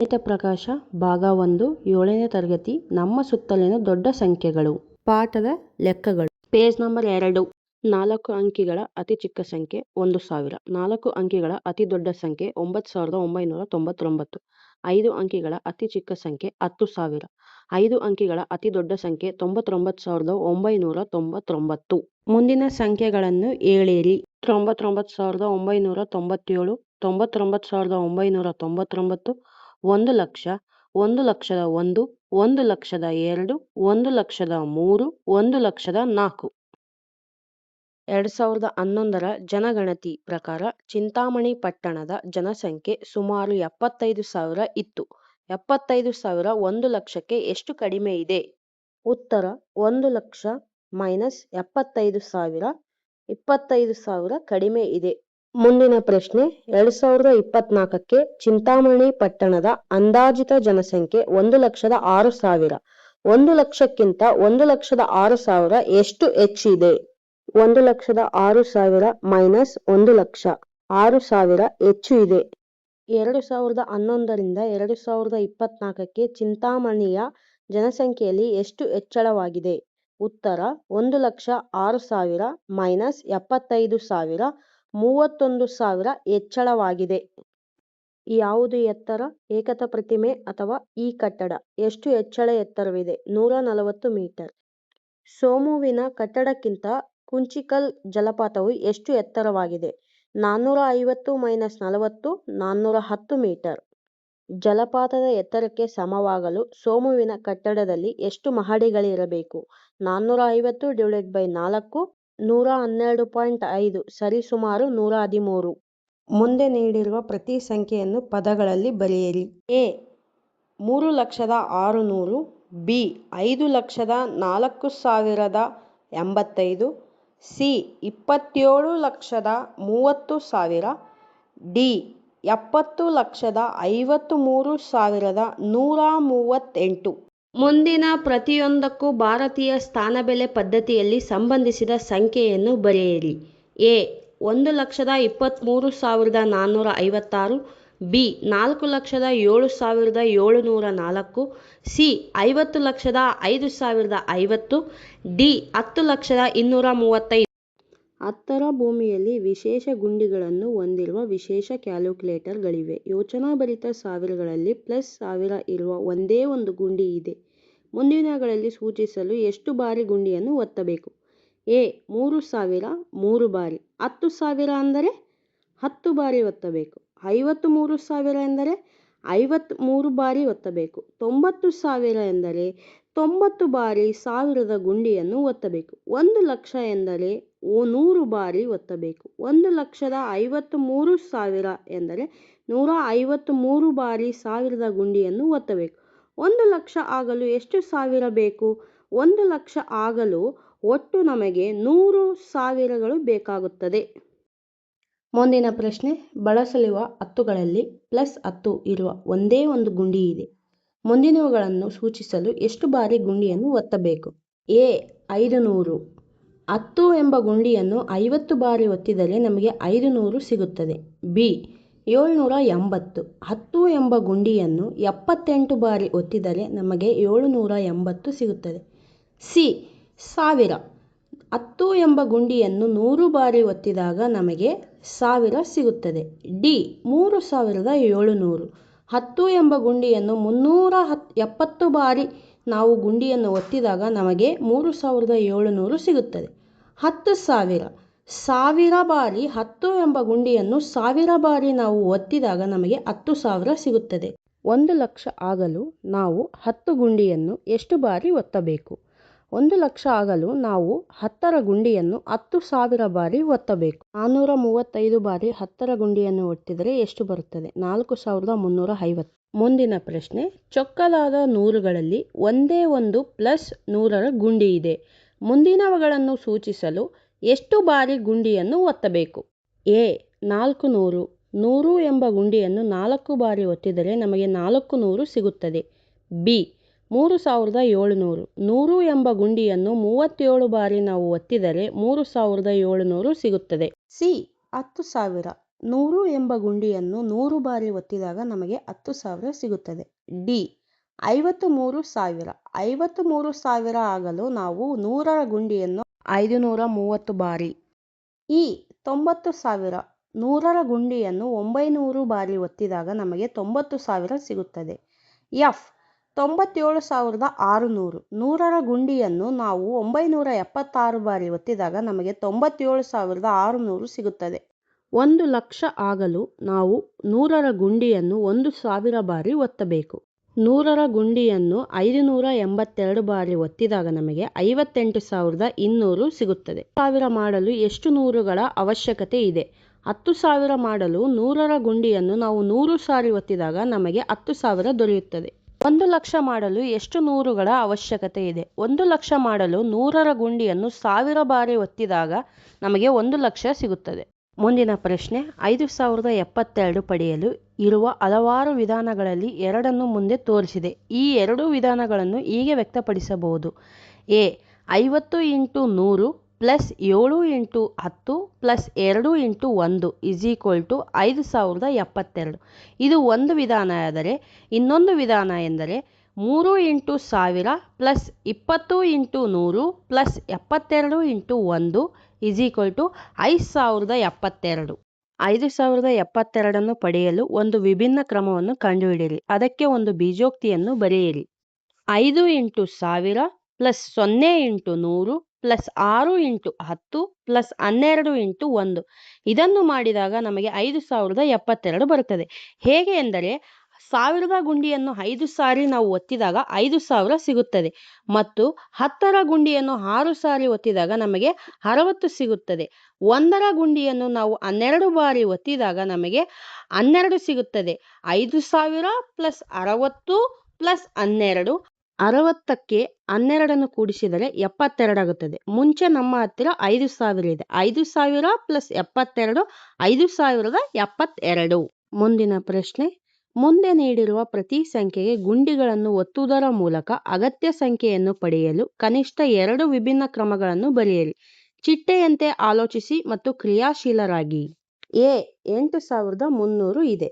ಗಣಿತ ಪ್ರಕಾಶ ಭಾಗ 1 7ನೇ ತರಗತಿ ನಮ್ಮ ಸುತ್ತಲಿನ ದೊಡ್ಡ ಸಂಖ್ಯೆಗಳು ಪಾಠದ ಲೆಕ್ಕಗಳು ಪೇಜ್ ನಂಬರ್ 2 4 ಅಂಕಿಗಳ ಅತಿ ಚಿಕ್ಕ ಸಂಖ್ಯೆ 1000 4 ಅಂಕಿಗಳ ಅತಿ ದೊಡ್ಡ ಸಂಖ್ಯೆ 9999 5 ಅಂಕಿಗಳ ಅತಿ ಚಿಕ್ಕ ಸಂಖ್ಯೆ 10000 5 ಅಂಕಿಗಳ ಅತಿ ದೊಡ್ಡ ಸಂಖ್ಯೆ 99999 ಮುಂದಿನ ಸಂಖ್ಯೆಗಳನ್ನು ಹೇಳಿರಿ 99997 99999 1 ಲಕ್ಷ 1 ಲಕ್ಷದ 1 1 ಲಕ್ಷದ 2 1 ಲಕ್ಷದ 3 1 ಲಕ್ಷದ 4 2011ರ ಜನಗಣತಿ ಪ್ರಕಾರ ಚಿಂತಾಮಣಿ ಪಟ್ಟಣದ ಜನಸಂಖ್ಯೆ ಸುಮಾರು 75,000 ಇತ್ತು. 75,000 1 ಲಕ್ಷಕ್ಕೆ ಎಷ್ಟು ಕಡಿಮೆ ಇದೆ? ಉತ್ತರ 1 ಲಕ್ಷ ಮೈನಸ್ 75,000 25,000 ಕಡಿಮೆ ಇದೆ. ಮುಂದಿನ ಪ್ರಶ್ನೆ 2024ಕ್ಕೆ ಚಿಂತಾಮಣಿ ಪಟ್ಟಣದ ಅಂದಾಜಿತ ಜನಸಂಖ್ಯೆ 1,06,000. 1 ಲಕ್ಷಕ್ಕಿಂತ 1,06,000 ಎಷ್ಟು ಹೆಚ್ಚಿದೆ? 1,06,000 ಮೈನಸ್ 1 ಲಕ್ಷ 6,000 ಹೆಚ್ಚು ಇದೆ. 2011ರಿಂದ 2024ಕ್ಕೆ ಚಿಂತಾಮಣಿಯ ಜನಸಂಖ್ಯೆಯಲ್ಲಿ ಎಷ್ಟು ಹೆಚ್ಚಳವಾಗಿದೆ? ಉತ್ತರ 1,06,000 ಮೈನಸ್ 75,000 31,000 ಹೆಚ್ಚಳವಾಗಿದೆ. ಯಾವುದು ಎತ್ತರ? ಏಕತಾ ಪ್ರತಿಮೆ ಅಥವಾ ಈ ಕಟ್ಟಡ? ಎಷ್ಟು ಹೆಚ್ಚಳ ಎತ್ತರವಿದೆ? 140 ಮೀಟರ್. ಸೋಮುವಿನ ಕಟ್ಟಡಕ್ಕಿಂತ ಕುಂಚಿಕಲ್ ಜಲಪಾತವು ಎಷ್ಟು ಎತ್ತರವಾಗಿದೆ? 450 ಮೈನಸ್ 40 410 ಮೀಟರ್. ಜಲಪಾತದ ಎತ್ತರಕ್ಕೆ ಸಮವಾಗಲು ಸೋಮುವಿನ ಕಟ್ಟಡದಲ್ಲಿ ಎಷ್ಟು ಮಹಡಿಗಳಿರಬೇಕು? 450 / 4 112.5 ಸರಿಸುಮಾರು 113. ಮುಂದೆ ನೀಡಿರುವ ಪ್ರತಿ ಸಂಖ್ಯೆಯನ್ನು ಪದಗಳಲ್ಲಿ ಬರೆಯಿರಿ. A 3,06,000 B 5,04,085 C 27,30,000 D 70,53,138. ಮುಂದಿನ ಪ್ರತಿಯೊಂದಕ್ಕೂ ಭಾರತೀಯ ಸ್ಥಾನಬೆಲೆ ಪದ್ಧತಿಯಲ್ಲಿ ಸಂಬಂಧಿಸಿದ ಸಂಖ್ಯೆಯನ್ನು ಬರೆಯಿರಿ. A 1,23,456 B 4,07,704 C 50,05,050 D 10,235. 10ರ ಭೂಮಿಯಲ್ಲಿ ವಿಶೇಷ ಗುಂಡಿಗಳನ್ನು ಹೊಂದಿರುವ ವಿಶೇಷ ಕ್ಯಾಲ್ಕುಲೇಟರ್ಗಳಿವೆ. ಯೋಚನಾಭರಿತ ಸಾವಿರಗಳಲ್ಲಿ ಪ್ಲಸ್ 1000 ಇರುವ ಒಂದೇ ಒಂದು ಗುಂಡಿ ಇದೆ. ಮುಂದಿನಗಳಲ್ಲಿ ಸೂಚಿಸಲು ಎಷ್ಟು ಬಾರಿ ಗುಂಡಿಯನ್ನು ಒತ್ತಬೇಕು? ಎ 3,000 3 ಬಾರಿ. 10,000 ಅಂದರೆ 10 ಬಾರಿ ಒತ್ತಬೇಕು. 53,000 ಎಂದರೆ 53 ಬಾರಿ ಒತ್ತಬೇಕು. 90,000 ಎಂದರೆ 90 ಬಾರಿ ಸಾವಿರದ ಗುಂಡಿಯನ್ನು ಒತ್ತಬೇಕು. 1 ಲಕ್ಷ ಎಂದರೆ 100 ಬಾರಿ ಒತ್ತಬೇಕು. 1,53,000 ಎಂದರೆ 153 ಬಾರಿ ಸಾವಿರದ ಗುಂಡಿಯನ್ನು ಒತ್ತಬೇಕು. 1 ಲಕ್ಷ ಆಗಲು ಎಷ್ಟು ಸಾವಿರ ಬೇಕು? 1 ಲಕ್ಷ ಆಗಲು ಒಟ್ಟು ನಮಗೆ 100 ಸಾವಿರಗಳು ಬೇಕಾಗುತ್ತದೆ. ಮುಂದಿನ ಪ್ರಶ್ನೆ ಬಳಸಲಿರುವ 10ಗಳಲ್ಲಿ ಪ್ಲಸ್ 10 ಇರುವ ಒಂದೇ ಒಂದು ಗುಂಡಿ ಇದೆ. ಮುಂದಿನವುಗಳನ್ನು ಸೂಚಿಸಲು ಎಷ್ಟು ಬಾರಿ ಗುಂಡಿಯನ್ನು ಒತ್ತಬೇಕು? ಎ 500. 10 ಎಂಬ ಗುಂಡಿಯನ್ನು 50 ಬಾರಿ ಒತ್ತಿದರೆ ನಮಗೆ 500 ಸಿಗುತ್ತದೆ. ಬಿ 780. 10 ಎಂಬ ಗುಂಡಿಯನ್ನು 78 ಬಾರಿ ಒತ್ತಿದರೆ ನಮಗೆ 780 ಸಿಗುತ್ತದೆ. ಸಿ 1000. 10 ಎಂಬ ಗುಂಡಿಯನ್ನು 100 ಬಾರಿ ಒತ್ತಿದಾಗ ನಮಗೆ 1000 ಸಿಗುತ್ತದೆ. ಡಿ 3,700. 10 ಎಂಬ ಗುಂಡಿಯನ್ನು 370 ಬಾರಿ ನಾವು ಗುಂಡಿಯನ್ನು ಒತ್ತಿದಾಗ ನಮಗೆ 3,700 ಸಿಗುತ್ತದೆ. 10,000. 1000 ಬಾರಿ 10 ಎಂಬ ಗುಂಡಿಯನ್ನು 1000 ಬಾರಿ ನಾವು ಒತ್ತಿದಾಗ ನಮಗೆ 10,000 ಸಿಗುತ್ತದೆ. 1 ಲಕ್ಷ ಆಗಲು ನಾವು 10 ಗುಂಡಿಯನ್ನು ಎಷ್ಟು ಬಾರಿ ಒತ್ತಬೇಕು? 1 ಲಕ್ಷ ಆಗಲು ನಾವು 10ರ ಗುಂಡಿಯನ್ನು 10,000 ಬಾರಿ ಒತ್ತಬೇಕು. 435 ಬಾರಿ 10ರ ಗುಂಡಿಯನ್ನು ಒತ್ತಿದರೆ ಎಷ್ಟು ಬರುತ್ತದೆ? 4,350. ಮುಂದಿನ ಪ್ರಶ್ನೆ ಚೊಕ್ಕದಾದ ನೂರುಗಳಲ್ಲಿ ಒಂದೇ ಒಂದು ಪ್ಲಸ್ 100ರ ಗುಂಡಿ ಇದೆ. ಮುಂದಿನವುಗಳನ್ನು ಸೂಚಿಸಲು ಎಷ್ಟು ಬಾರಿ ಗುಂಡಿಯನ್ನು ಒತ್ತಬೇಕು? ಎ 400. 100 ಎಂಬ ಗುಂಡಿಯನ್ನು 4 ಬಾರಿ ಒತ್ತಿದರೆ ನಮಗೆ 400 ಸಿಗುತ್ತದೆ. ಬಿ 3,700. 100 ಎಂಬ ಗುಂಡಿಯನ್ನು 37 ಬಾರಿ ನಾವು ಒತ್ತಿದರೆ 3,700 ಸಿಗುತ್ತದೆ. ಸಿ 10,000. 100 ಎಂಬ ಗುಂಡಿಯನ್ನು 100 ಬಾರಿ ಒತ್ತಿದಾಗ ನಮಗೆ 10,000 ಸಿಗುತ್ತದೆ. ಡಿ 53,000. 53,000 ಆಗಲು ನಾವು 100ರ ಗುಂಡಿಯನ್ನು 530 ಬಾರಿ. ಇ 90,000. 100ರ ಗುಂಡಿಯನ್ನು 900 ಬಾರಿ ಒತ್ತಿದಾಗ ನಮಗೆ 90,000 ಸಿಗುತ್ತದೆ. ಎಫ್ 97,600. 100ರ ಗುಂಡಿಯನ್ನು ನಾವು 976 ಬಾರಿ ಒತ್ತಿದಾಗ ನಮಗೆ 97,600 ಸಿಗುತ್ತದೆ. 1,00,000 ಆಗಲು ನಾವು 100ರ ಗುಂಡಿಯನ್ನು 1,000 ಬಾರಿ ಒತ್ತಬೇಕು. 100ರ ಗುಂಡಿಯನ್ನು 582 ಬಾರಿ ಒತ್ತಿದಾಗ ನಮಗೆ 58,200 ಸಿಗುತ್ತದೆ. 10,000 ಮಾಡಲು ಎಷ್ಟು ನೂರುಗಳ ಅವಶ್ಯಕತೆ ಇದೆ? 10,000 ಮಾಡಲು 100ರ ಗುಂಡಿಯನ್ನು ನಾವು 100 ಸಾರಿ ಒತ್ತಿದಾಗ ನಮಗೆ 10,000 ದೊರೆಯುತ್ತದೆ. 1,00,000 ಮಾಡಲು ಎಷ್ಟು ನೂರುಗಳ ಅವಶ್ಯಕತೆ ಇದೆ? 1,00,000 ಮಾಡಲು 100ರ ಗುಂಡಿಯನ್ನು 1000 ಬಾರಿ ಒತ್ತಿದಾಗ ನಮಗೆ 1,00,000 ಸಿಗುತ್ತದೆ. ಮುಂದಿನ ಪ್ರಶ್ನೆ, 5,072 ಪಡೆಯಲು ಇರುವ ಹಲವಾರು ವಿಧಾನಗಳಲ್ಲಿ ಎರಡನ್ನು ಮುಂದೆ ತೋರಿಸಿದೆ. ಈ ಎರಡು ವಿಧಾನಗಳನ್ನು ಹೀಗೆ ವ್ಯಕ್ತಪಡಿಸಬಹುದು. A 50 × 100 plus 7 × 10 plus 2 × 1 5,072. ಇದು ಒಂದು ವಿಧಾನವಾದರೆ ಇನ್ನೊಂದು ವಿಧಾನ ಎಂದರೆ 3 × 1000 ಪ್ಲಸ್ 20 × 100 ಪ್ಲಸ್ 72 × 1 5,072. 5,072 ಪಡೆಯಲು ಒಂದು ವಿಭಿನ್ನ ಕ್ರಮವನ್ನು ಕಂಡುಹಿಡಿಯಿರಿ. ಅದಕ್ಕೆ ಒಂದು ಬೀಜೋಕ್ತಿಯನ್ನು ಬರೆಯಿರಿ. 5 × 1000 ಪ್ಲಸ್ 0 × 100 ಪ್ಲಸ್ 6 × 10 ಪ್ಲಸ್ 12 × 1. ಇದನ್ನು ಮಾಡಿದಾಗ ನಮಗೆ 5,072 ಬರುತ್ತದೆ. ಹೇಗೆ ಎಂದರೆ 1000ರ ಗುಂಡಿಯನ್ನು 5 ಸಾರಿ ನಾವು ಒತ್ತಿದಾಗ 5,000 ಸಿಗುತ್ತದೆ ಮತ್ತು 10ರ ಗುಂಡಿಯನ್ನು 6 ಸಾರಿ ಒತ್ತಿದಾಗ ನಮಗೆ 60 ಸಿಗುತ್ತದೆ. 1ರ ಗುಂಡಿಯನ್ನು ನಾವು 12 ಬಾರಿ ಒತ್ತಿದಾಗ ನಮಗೆ 12 ಸಿಗುತ್ತದೆ. 5,000 ಪ್ಲಸ್ 60 ಪ್ಲಸ್ 12. 60ಕ್ಕೆ 12 ಕೂಡಿಸಿದರೆ 72 ಆಗುತ್ತದೆ. ಮುಂಚೆ ನಮ್ಮ ಹತ್ತಿರ 5,000 ಇದೆ. 5,000 ಪ್ಲಸ್ 72 5,072. ಮುಂದಿನ ಪ್ರಶ್ನೆ, ಮುಂದೆ ನೀಡಿರುವ ಪ್ರತಿ ಸಂಖ್ಯೆಗೆ ಗುಂಡಿಗಳನ್ನು ಒತ್ತುವುದರ ಮೂಲಕ ಅಗತ್ಯ ಸಂಖ್ಯೆಯನ್ನು ಪಡೆಯಲು ಕನಿಷ್ಠ 2 ವಿಭಿನ್ನ ಕ್ರಮಗಳನ್ನು ಬರೆಯಿರಿ. ಚಿಟ್ಟೆಯಂತೆ ಆಲೋಚಿಸಿ ಮತ್ತು ಕ್ರಿಯಾಶೀಲರಾಗಿ. ಎ 8,300 ಇದೆ.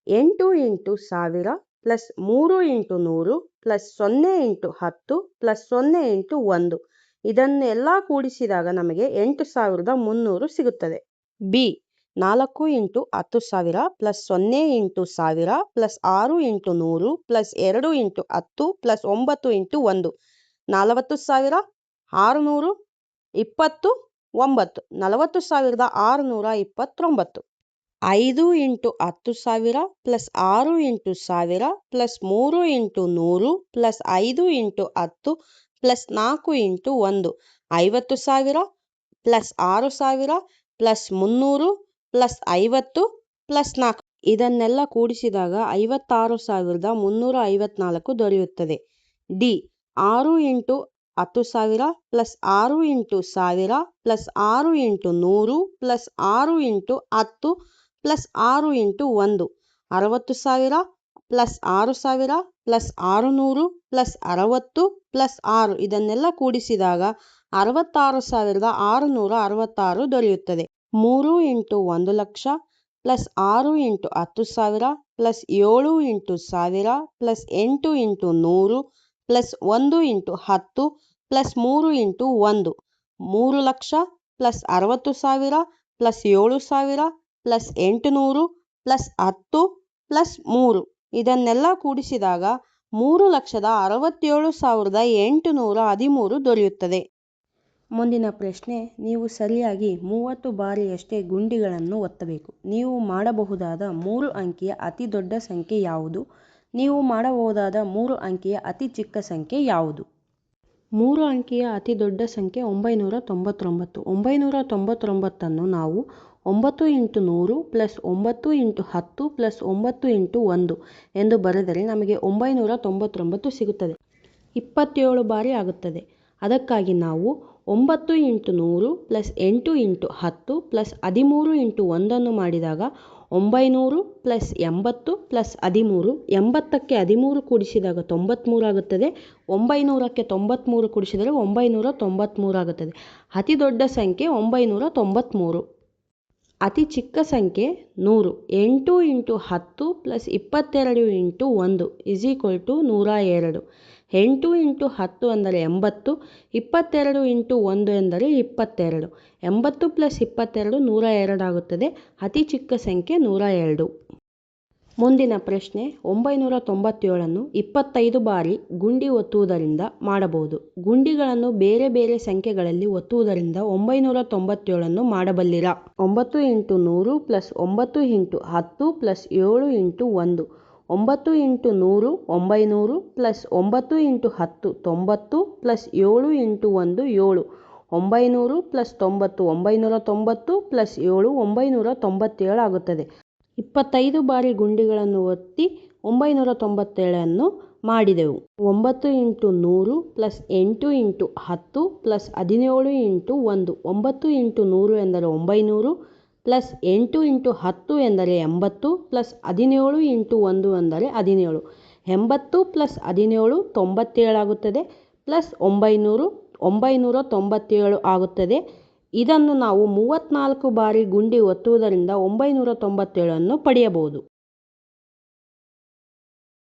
8 × 1000 ಪ್ಲಸ್ 3 × 100 ಪ್ಲಸ್ 0 × 10 ಪ್ಲಸ್ 0 × 1. ಇದನ್ನೆಲ್ಲ ಕೂಡಿಸಿದಾಗ ನಮಗೆ 8,300 ಸಿಗುತ್ತದೆ. B 4 × 10,000 plus 0 × 1000 plus 6 × 100 plus 2 × 10 plus 9 × 1 40,600 20 9 40,629. 5 × 10,000 plus 6 × 1000 plus 3 × 100 plus 5 × 10 plus 4 × 1 50,000 plus 6,000 plus 300 plus 50 plus 4. ಇದನ್ನೆಲ್ಲ ಕೂಡಿಸಿದಾಗ 56,354 ದೊರೆಯುತ್ತದೆ. D 6 × 10,000 plus 6 × 1000 plus 6 × 100 plus 6 × 10 plus 6 × 1 60,000 plus 6,000 plus 600 plus 60 plus 6. ಇದನ್ನೆಲ್ಲ ಕೂಡಿಸಿದಾಗ 66,666 ದೊರೆಯುತ್ತದೆ. 3 × 1,00,000 plus 6 × 10,000 plus 7 × 1000 plus 8 × 100 plus 1 × 10 plus 3 × 1 3,00,000 plus 60,000 plus 7,000 plus 800 plus 10 plus 3. ಇದನ್ನೆಲ್ಲ ಕೂಡಿಸಿದಾಗ 3,67,813 ದೊರೆಯುತ್ತದೆ. ಮುಂದಿನ ಪ್ರಶ್ನೆ, ನೀವು ಸರಿಯಾಗಿ 30 ಬಾರಿಯಷ್ಟೇ ಗುಂಡಿಗಳನ್ನು ಒತ್ತಬೇಕು. ನೀವು ಮಾಡಬಹುದಾದ 3 ಅಂಕಿಯ ಅತಿ ದೊಡ್ಡ ಸಂಖ್ಯೆ ಯಾವುದು? ನೀವು ಮಾಡಬಹುದಾದ 3 ಅಂಕಿಯ ಅತಿ ಚಿಕ್ಕ ಸಂಖ್ಯೆ ಯಾವುದು? 3 ಅಂಕಿಯ ಅತಿ ದೊಡ್ಡ ಸಂಖ್ಯೆ 999. 999 ನಾವು 9 × 100 ಪ್ಲಸ್ 9 × 10 ಪ್ಲಸ್ 9 × 1 ಎಂದು ಬರೆದರೆ ನಮಗೆ 999 ಸಿಗುತ್ತದೆ. 27 ಬಾರಿ ಆಗುತ್ತದೆ. ಅದಕ್ಕಾಗಿ ನಾವು 9 × 100 ಪ್ಲಸ್ 8 × 10 ಪ್ಲಸ್ 13 × 1 ಮಾಡಿದಾಗ 900 ಪ್ಲಸ್ 80 ಪ್ಲಸ್ 13. 80ಕ್ಕೆ 13 ಕೂಡಿಸಿದಾಗ 93 ಆಗುತ್ತದೆ. 900ಕ್ಕೆ 93 ಕೂಡಿಸಿದರೆ 993 ಆಗುತ್ತದೆ. ಅತಿ ದೊಡ್ಡ ಸಂಖ್ಯೆ 993. ಅತಿ ಚಿಕ್ಕ ಸಂಖ್ಯೆ 100. 8 into 10 plus 22 into 1 is equal to 102. 8 into 10 ಅಂದರೆ 80. 22 ಇಂಟು 1 ಎಂದರೆ 22. 80 ಪ್ಲಸ್ 22 102 ಆಗುತ್ತದೆ. ಅತಿ ಚಿಕ್ಕ ಸಂಖ್ಯೆ 102. ಮುಂದಿನ ಪ್ರಶ್ನೆ 997 25 ಬಾರಿ ಗುಂಡಿ ಒತ್ತುವುದರಿಂದ ಮಾಡಬಹುದು. ಗುಂಡಿಗಳನ್ನು ಬೇರೆ ಬೇರೆ ಸಂಖ್ಯೆಗಳಲ್ಲಿ ಒತ್ತುವುದರಿಂದ 997 ಮಾಡಬಲ್ಲಿರಾ? 9 into 100 plus 9 into 10 plus 7 into 1. 9 into 100 900 plus 9 into 10 90 plus 7 into 1 7. 900 plus 90 990 plus 7 997 ಆಗುತ್ತದೆ. 25 ಬಾರಿ ಗುಂಡಿಗಳನ್ನು ಒತ್ತಿ 997 ಮಾಡಿದೆವು. 9 into 100 plus 8 into 10 plus 17 into 1. 9 into 100 ಎಂದರೆ 900 ಪ್ಲಸ್ 8 ಇಂಟು 10 ಎಂದರೆ 80 ಪ್ಲಸ್ 17 ಇಂಟು 1 ಎಂದರೆ 17. 80 ಪ್ಲಸ್ 17 97 ಆಗುತ್ತದೆ. ಪ್ಲಸ್ 900 997 ಆಗುತ್ತದೆ. ಇದನ್ನು ನಾವು 34 ಬಾರಿ ಗುಂಡಿ ಒತ್ತುವುದರಿಂದ 997 ಪಡೆಯಬಹುದು.